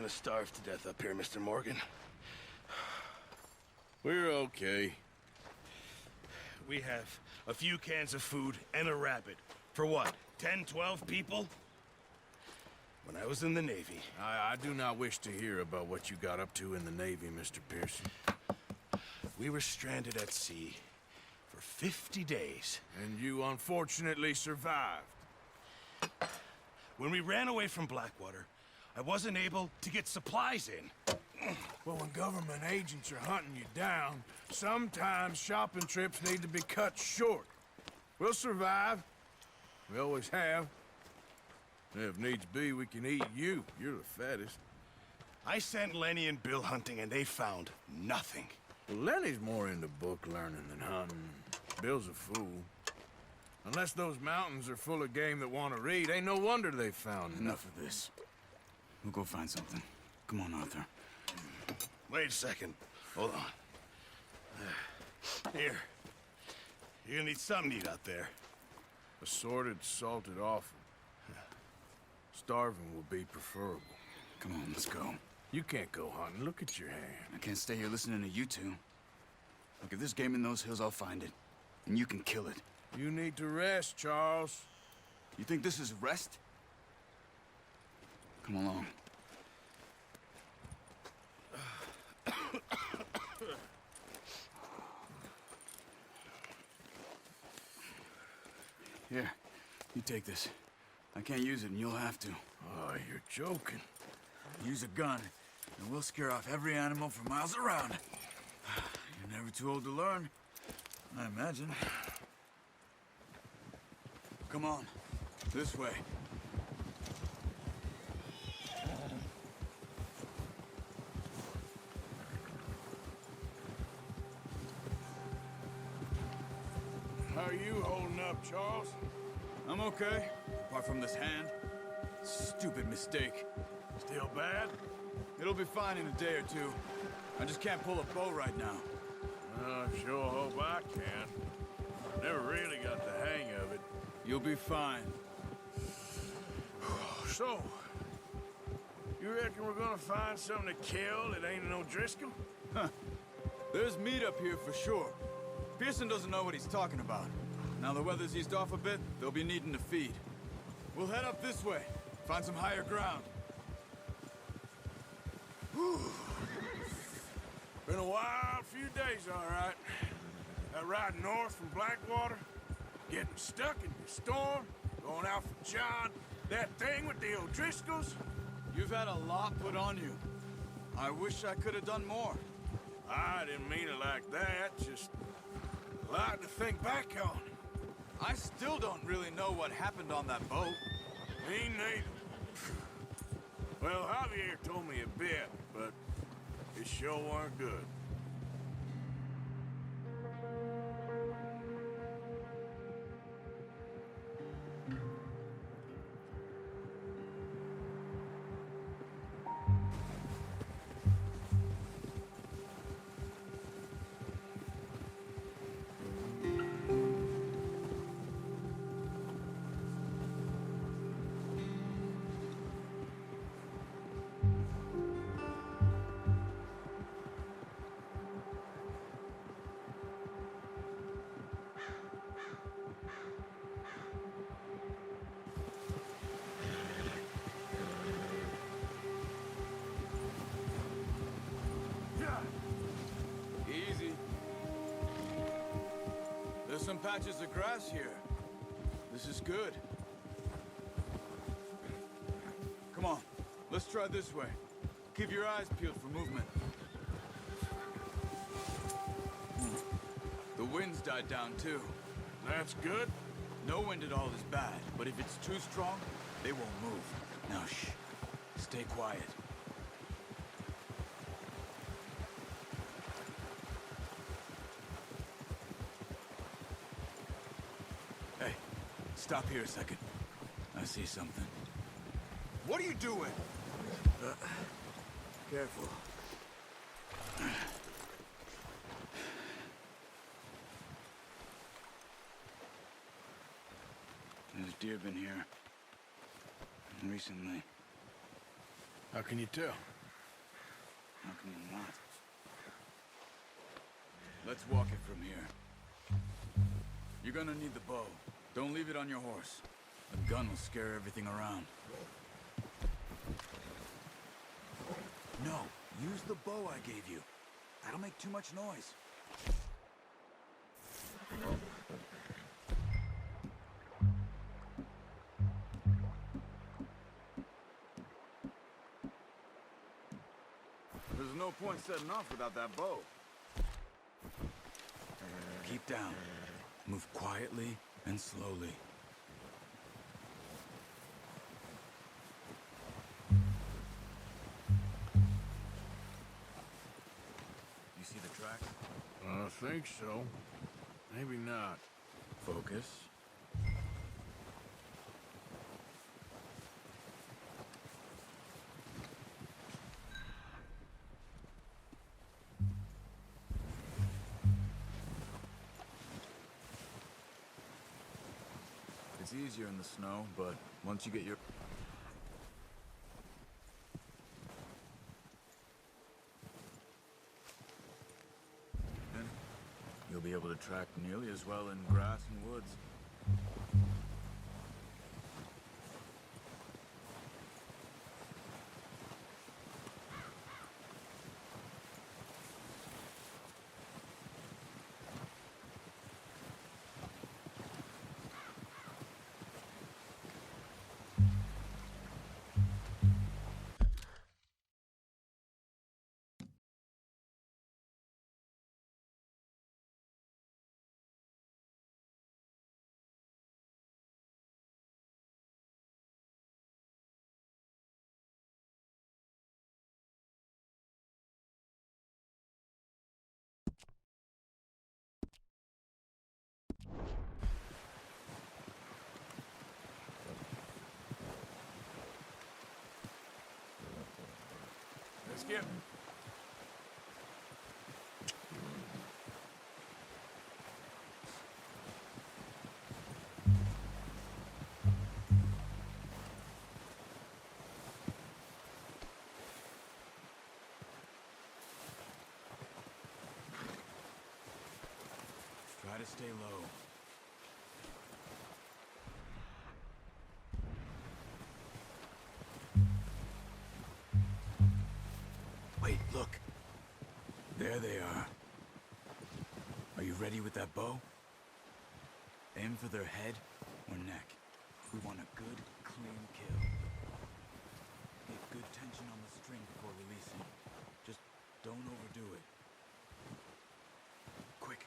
gonna starve to death up here, Mr. Morgan. We're okay. We have a few cans of food and a rabbit. For what, 10, 12 people? When I was in the Navy... I do not wish to hear about what you got up to in the Navy, Mr. Pearson. We were stranded at sea for 50 days. And you unfortunately survived. When we ran away from Blackwater, I wasn't able to get supplies in. Well, when government agents are hunting you down, sometimes shopping trips need to be cut short. We'll survive. We always have. And if needs be, we can eat you. You're the fattest. I sent Lenny and Bill hunting, and they found nothing. Well, Lenny's more into book learning than hunting. Bill's a fool. Unless those mountains are full of game that want to read, ain't no wonder they found Enough of this. We'll go find something. Come on, Arthur. Wait a second. Hold on. Here. You're gonna need something to eat out there. Assorted, salted offal. Starving will be preferable. Come on, let's go. You can't go hunting. Look at your hand. I can't stay here listening to you two. Look, if there's game in those hills, I'll find it. And you can kill it. You need to rest, Charles. You think this is rest? Come along. Here, you take this. I can't use it, and you'll have to. Oh, you're joking. Use a gun, and we'll scare off every animal for miles around. You're never too old to learn, I imagine. Come on, this way. How are you holding up, Charles? I'm okay, apart from this hand. Stupid mistake. Still bad? It'll be fine in a day or two. I just can't pull a bow right now. I sure hope I can. Never really got the hang of it. You'll be fine. So, you reckon we're gonna find something to kill that ain't no Driscoll? Huh. There's meat up here for sure. Pearson doesn't know what he's talking about. Now the weather's eased off a bit, they'll be needing to feed. We'll head up this way, find some higher ground. Been a wild few days, all right. That ride north from Blackwater, getting stuck in the storm, going out for John, that thing with the O'Driscolls. You've had a lot put on you. I wish I could have done more. I didn't mean it like that, just a lot to think back on. I still don't really know what happened on that boat. Me neither. Well, Javier told me a bit, but it sure weren't good. Easy. There's some patches of grass here. This is good. Come on, let's try this way. Keep your eyes peeled for movement. The wind's died down too. That's good. No wind at all is bad, but if it's too strong, they won't move. Now shh, stay quiet. Hey, stop here a second. I see something. What are you doing? Careful. There's deer been here. Recently. How can you tell? not. Let's walk it from here. You're gonna need the bow. Don't leave it on your horse. The gun will scare everything around. No, use the bow I gave you. That'll make too much noise. There's no point setting off without that bow. Keep down. Move quietly and slowly. You see the tracks? I think so. Maybe not. Focus. It's easier in the snow, but once you get your... you'll be able to track nearly as well in grass and woods. Skip. Try to stay low. Wait, look. There they are. Are you ready with that bow? Aim for their head or neck. We want a good, clean kill. Get good tension on the string before releasing. Just don't overdo it. Quick,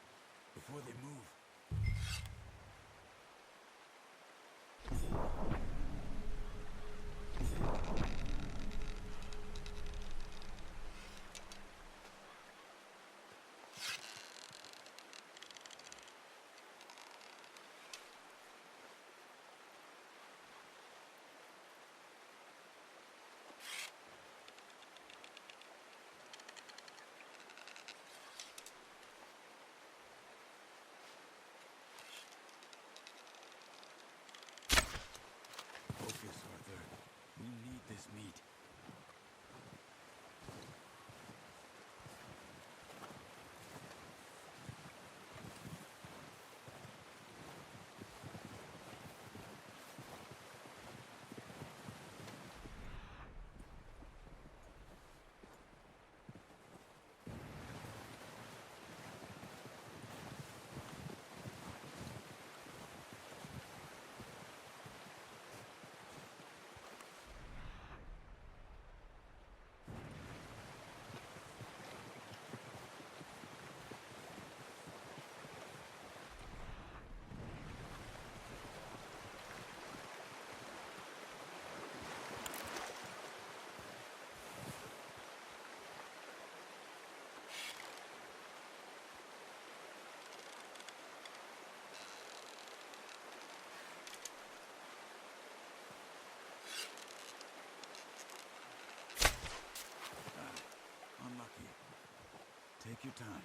before they move. Focus, Arthur. We need this meat. Unlucky. Take your time.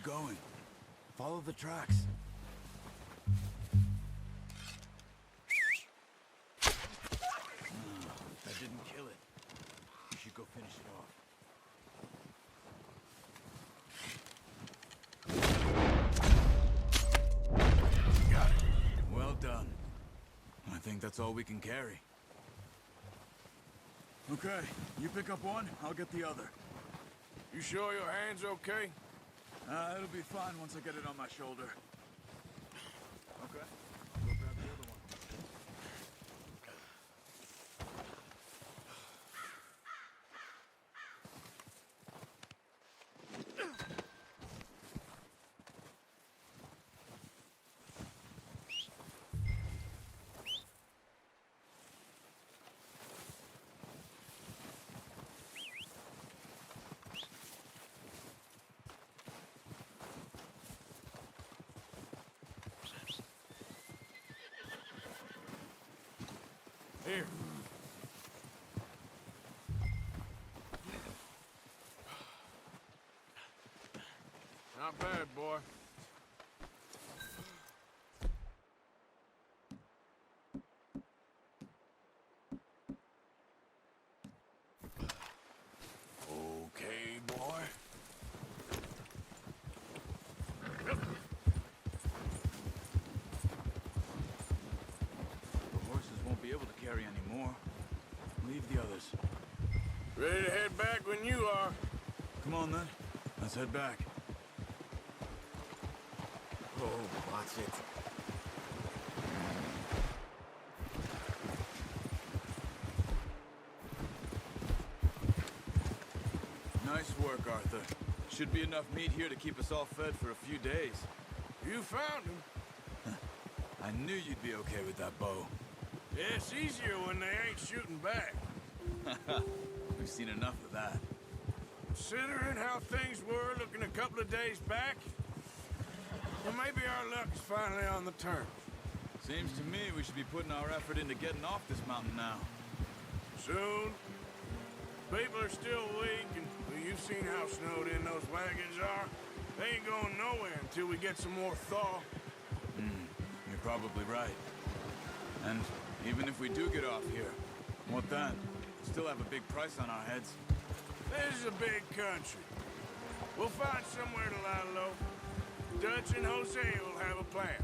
going. Follow the tracks. That didn't kill it. We should go finish it off. Got it. Well done. I think that's all we can carry. Okay, you pick up one, I'll get the other. You sure your hand's okay? It'll be fine once I get it on my shoulder. Okay, go grab the other one. Here. Not bad, boy. Okay, boy. The horses won't be able to carry any more. Leave the others. Ready to head back when you are. Come on then, let's head back. Oh, watch it. Nice work, Arthur. Should be enough meat here to keep us all fed for a few days. You found him. I knew you'd be okay with that bow. Yeah, it's easier when they ain't shooting back. We've seen enough of that. Considering how things were looking a couple of days back, well, maybe our luck is finally on the turn. Seems to me we should be putting our effort into getting off this mountain now. Soon. People are still weak, and well, you've seen how snowed in those wagons are. They ain't going nowhere until we get some more thaw. You're probably right. And even if we do get off here, what then? Still have a big price on our heads. This is a big country. We'll find somewhere to lie low. Dutch and Jose will have a plan.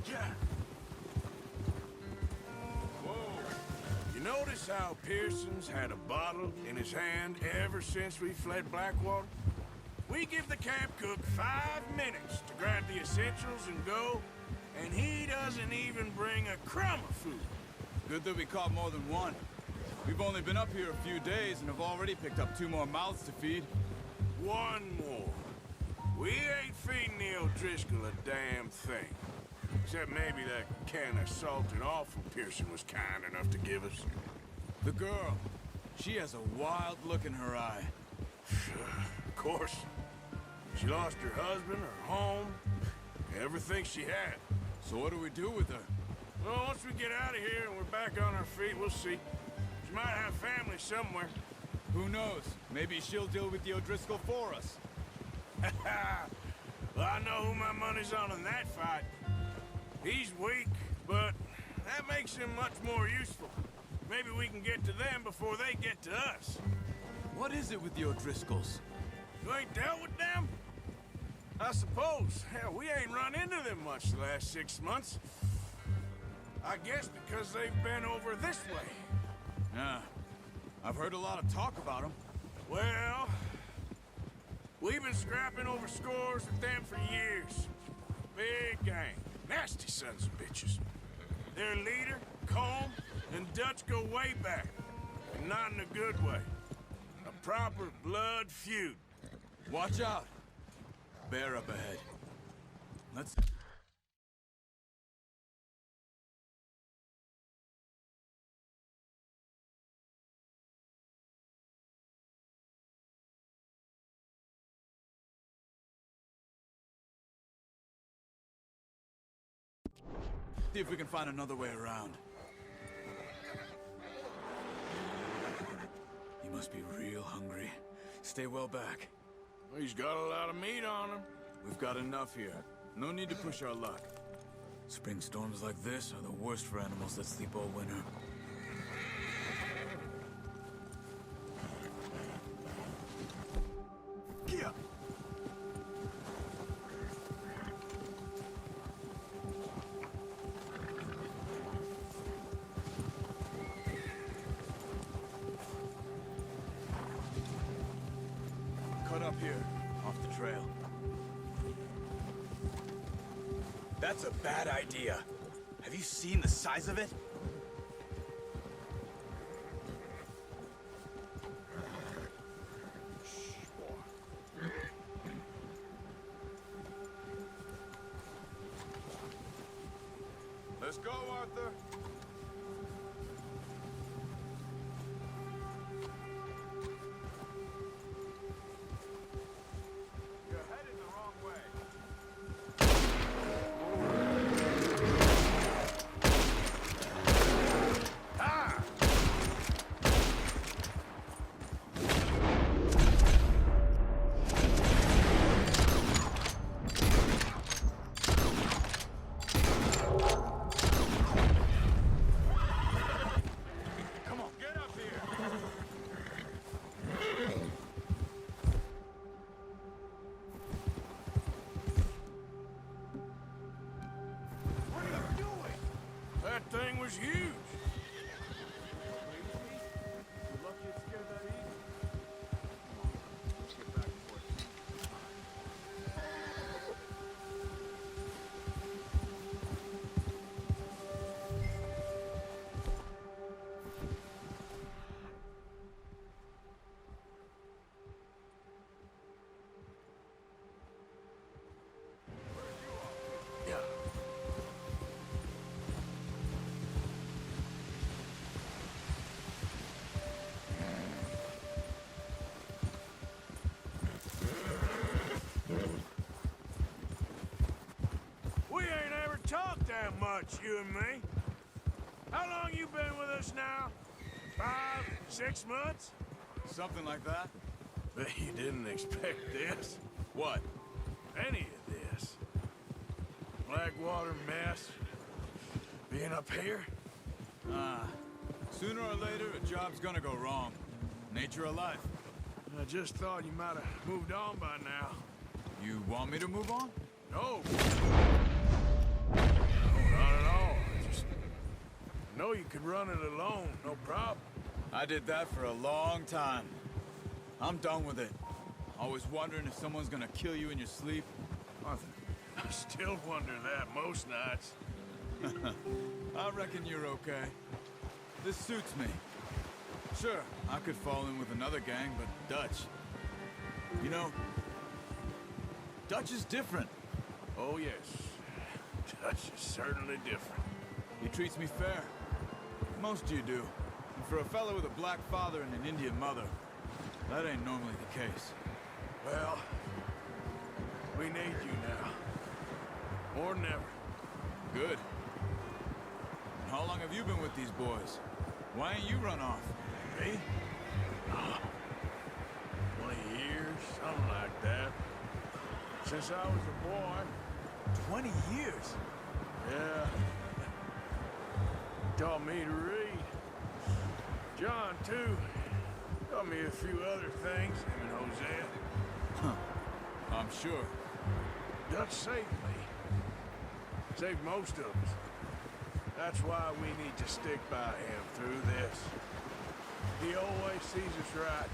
Yeah. Whoa. You notice how Pearson's had a bottle in his hand ever since we fled Blackwater? We give the camp cook 5 minutes to grab the essentials and go, and he doesn't even bring a crumb of food. Good that we caught more than one. We've only been up here a few days and have already picked up 2 more mouths to feed. One more. We ain't feeding the O'Driscoll a damn thing. Except maybe that can of salted offal Pearson was kind enough to give us. The girl, she has a wild look in her eye. Of course. She lost her husband, her home, everything she had. So what do we do with her? Well, once we get out of here and we're back on our feet, we'll see. She might have family somewhere. Who knows? Maybe she'll deal with the O'Driscoll for us. Well, I know who my money's on in that fight. He's weak, but that makes him much more useful. Maybe we can get to them before they get to us. What is it with the O'Driscolls? You ain't dealt with them? I suppose. Hell, we ain't run into them much the last 6 months. I guess because they've been over this way. Yeah. I've heard a lot of talk about them. Well, we've been scrapping over scores with them for years. Big gang. Nasty sons of bitches. Their leader, Colm, and Dutch go way back. And not in a good way. A proper blood feud. Watch out! Bear up ahead. Let's... see if we can find another way around. You must be real hungry. Stay well back. He's got a lot of meat on him. We've got enough here. No need to push our luck. Spring storms like this are the worst for animals that sleep all winter. Yeah. Cut up here, off the trail. That's a bad idea. Have you seen the size of it? Let's go, Arthur. You're headed the wrong way. Come on, get up here. What are you doing? That thing was huge. You're lucky it scared that easy. Come on, let's get back before it's Yeah. We ain't ever talked that much, you and me. How long you been with us now? 5, 6 months? something like that. Bet you didn't expect this. What? Any of this. Blackwater mess. Being up here? Sooner or later, a job's gonna go wrong. Nature of life. I just thought you might have moved on by now. You want me to move on? No. No, not at all. I know you could run it alone, no problem. I did that for a long time. I'm done with it. Always wondering if someone's gonna kill you in your sleep. Arthur, I still wonder that most nights. I reckon you're okay. This suits me. Sure, I could fall in with another gang, but Dutch... You know, Dutch is different. Oh, yes. Dutch is certainly different. He treats me fair. Most of you do. And for a fellow with a black father and an Indian mother, that ain't normally the case. Well, we need you now. More than ever. Good. And how long have you been with these boys? Why ain't you run off? Me? 20 years, something like that. Since I was a boy. 20 years? Yeah. Taught me to read. John, too. Taught me a few other things, him and Hosea. I'm sure. Dutch saved me. Saved most of us. That's why we need to stick by him through this. He always sees us right.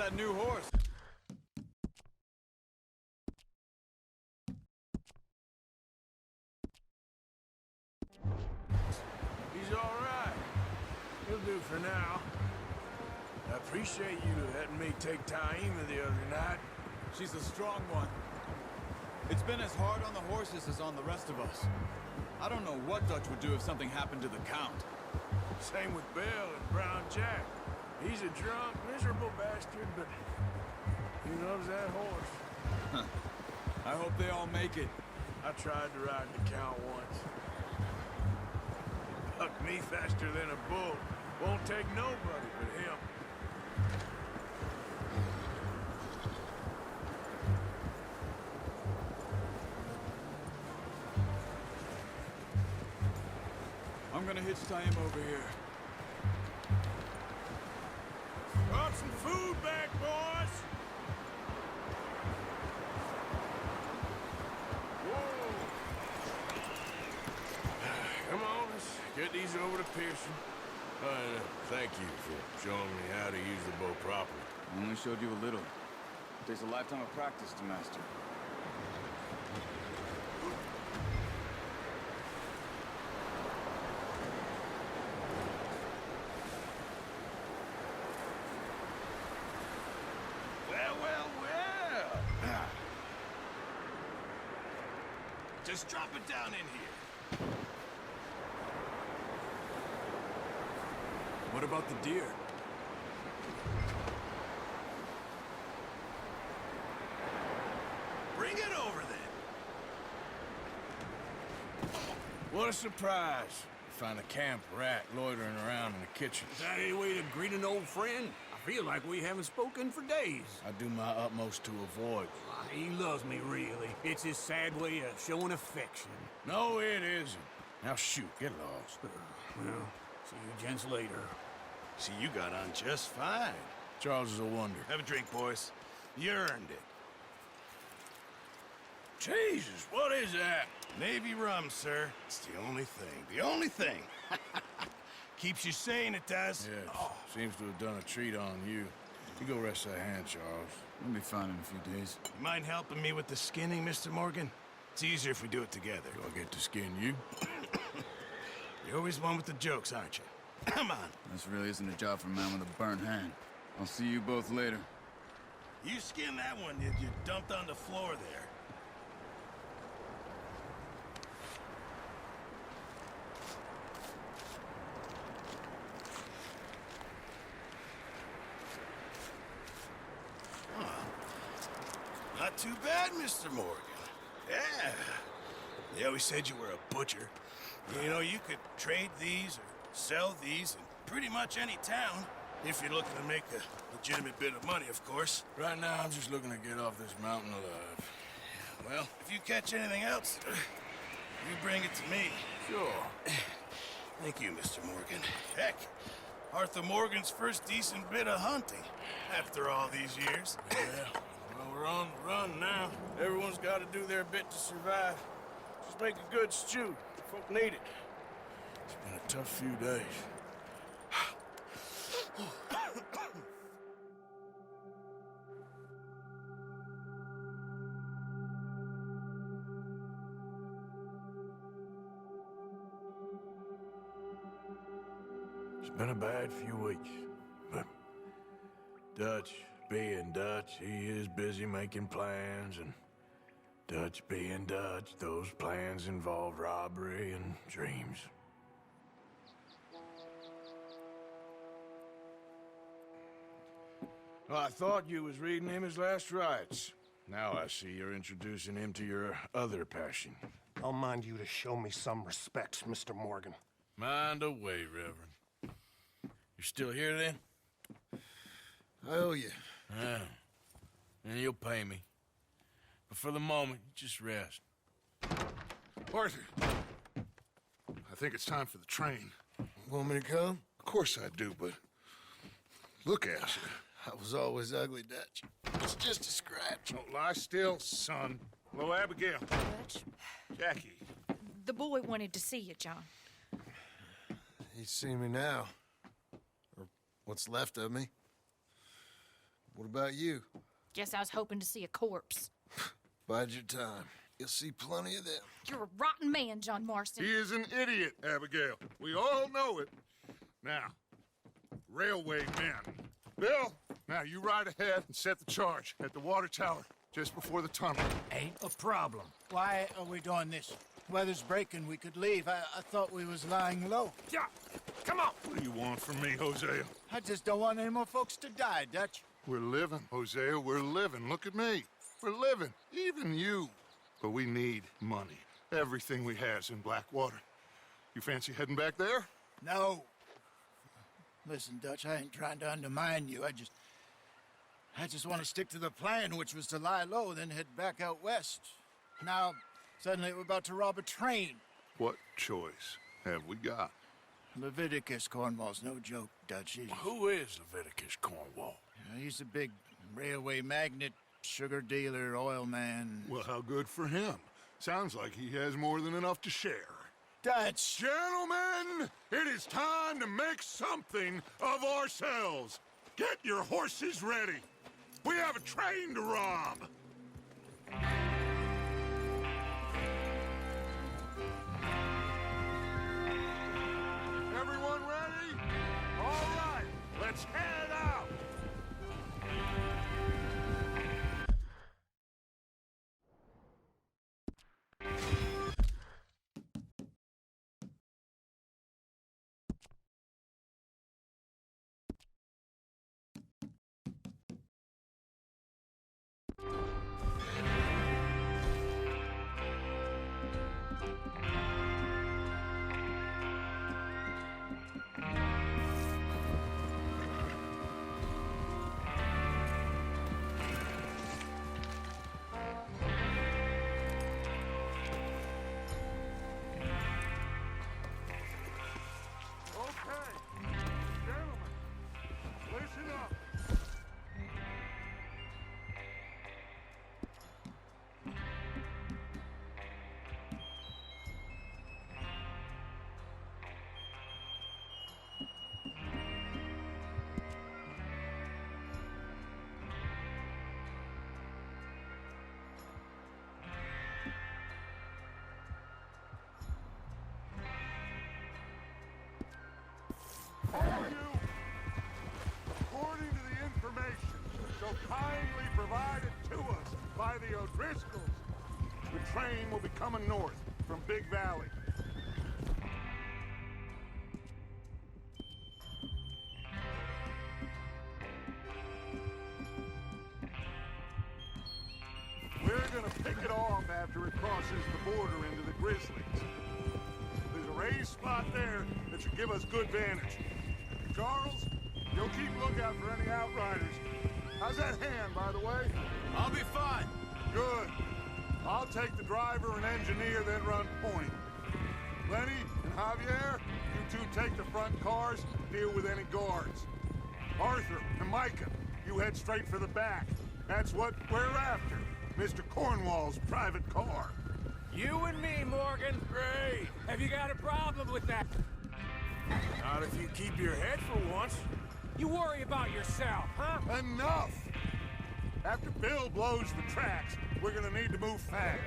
that new horse? He's all right. He'll do for now. I appreciate you letting me take Taima the other night. She's a strong one. It's been as hard on the horses as on the rest of us. I don't know what Dutch would do if something happened to the Count. Same with Bill and Brown Jack. He's a drunk, miserable bastard, but he loves that horse. I hope they all make it. I tried to ride the Count once. Bucked me faster than a bull. Won't take nobody but him. I'm gonna hitch Taima over here. Brought some food back, boys! Whoa! Come on, let's get these over to Pearson. Thank you for showing me how to use the bow properly. I only showed you a little. It takes a lifetime of practice to master. Well. Just drop it down in here. What about the deer? Bring it over then. What a surprise. Find a camp rat loitering around in the kitchen. Is that any way to greet an old friend? I feel like we haven't spoken for days. I do my utmost to avoid. He loves me, really. It's his sad way of showing affection. No, it isn't. Now shoot, get lost. Well, see you gents later. See, you got on just fine. Charles is a wonder. Have a drink, boys. You earned it. Jesus, what is that? Navy rum, sir. It's the only thing. The only thing. Keeps you sane, it does. Yes, seems to have done a treat on you. You go rest that hand, Charles. We'll be fine in a few days. You mind helping me with the skinning, Mr. Morgan? It's easier if we do it together. Do I get to skin you? You're always one with the jokes, aren't you? Come on. This really isn't a job for a man with a burnt hand. I'll see you both later. You skinned that one you dumped on the floor there. Not too bad, Mr. Morgan. Yeah. They always said you were a butcher. You know, you could trade these or sell these in pretty much any town, if you're looking to make a legitimate bit of money, of course. Right now, I'm just looking to get off this mountain alive. Well, if you catch anything else, you bring it to me. Sure. Thank you, Mr. Morgan. Heck, Arthur Morgan's first decent bit of hunting after all these years. Yeah. Well, we're on the run now. Everyone's got to do their bit to survive. Just make a good stew. Folk need it. It's been a tough few days. It's been a bad few weeks, but Dutch being Dutch, he is busy making plans, and Dutch being Dutch, those plans involve robbery and dreams. Well, I thought you was reading him his last rites. Now I see you're introducing him to your other passion. I'll mind you to show me some respect, Mr. Morgan. Mind away, Reverend. You still here, then? I owe you. Yeah. And you'll pay me. But for the moment, just rest. Arthur, I think it's time for the train. Want me to come? Of course I do, but look at you. I was always ugly, Dutch. It's just a scratch. Don't lie still, son. Hello, Abigail. Dutch, Jackie. the boy wanted to see you, John. He's seen me now. Or what's left of me. What about you? Guess I was hoping to see a corpse. Bide your time. You'll see plenty of them. You're a rotten man, John Marston. He is an idiot, Abigail. We all know it. Now, railway men. Bill, now you ride ahead and set the charge at the water tower just before the tunnel. Ain't a problem. Why are we doing this? Weather's breaking. We could leave. I thought we was lying low. Yeah, come on. What do you want from me, Hosea? I just don't want any more folks to die, Dutch. We're living, Hosea. We're living. Look at me. We're living. Even you. But we need money. Everything we has in Blackwater. You fancy heading back there? No. Listen, Dutch, I ain't trying to undermine you. I just want to stick to the plan, which was to lie low, then head back out west. Now, suddenly we're about to rob a train. What choice have we got? Leviticus Cornwall's no joke, Dutch. Who is Leviticus Cornwall? He's a big railway magnate, sugar dealer, oil man. Well, how good for him. Sounds like he has more than enough to share. Dutch! Gentlemen, it is time to make something of ourselves. Get your horses ready. We have a train to rob. Everyone ready? All right, let's head out. According to the information so kindly provided to us by the O'Driscolls, the train will be coming north from Big Valley. We're gonna pick it off after it crosses the border into the Grizzlies. There's a raised spot there that should give us good vantage. Charles, you'll keep lookout for any outriders. How's that hand, by the way? I'll be fine. Good. I'll take the driver and engineer, then run point. Lenny and Javier, you two take the front cars, deal with any guards. Arthur and Micah, you head straight for the back. That's what we're after. Mr. Cornwall's private car. You and me, Morgan. Great. Have you got a problem with that? Not if you keep your head for once. You worry about yourself, huh? Enough! After Bill blows the tracks, we're gonna need to move fast.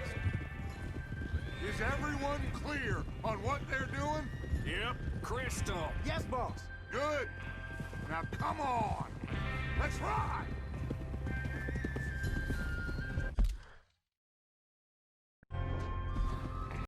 Is everyone clear on what they're doing? Yep. Crystal. Yes, boss. Good. Now come on. Let's ride.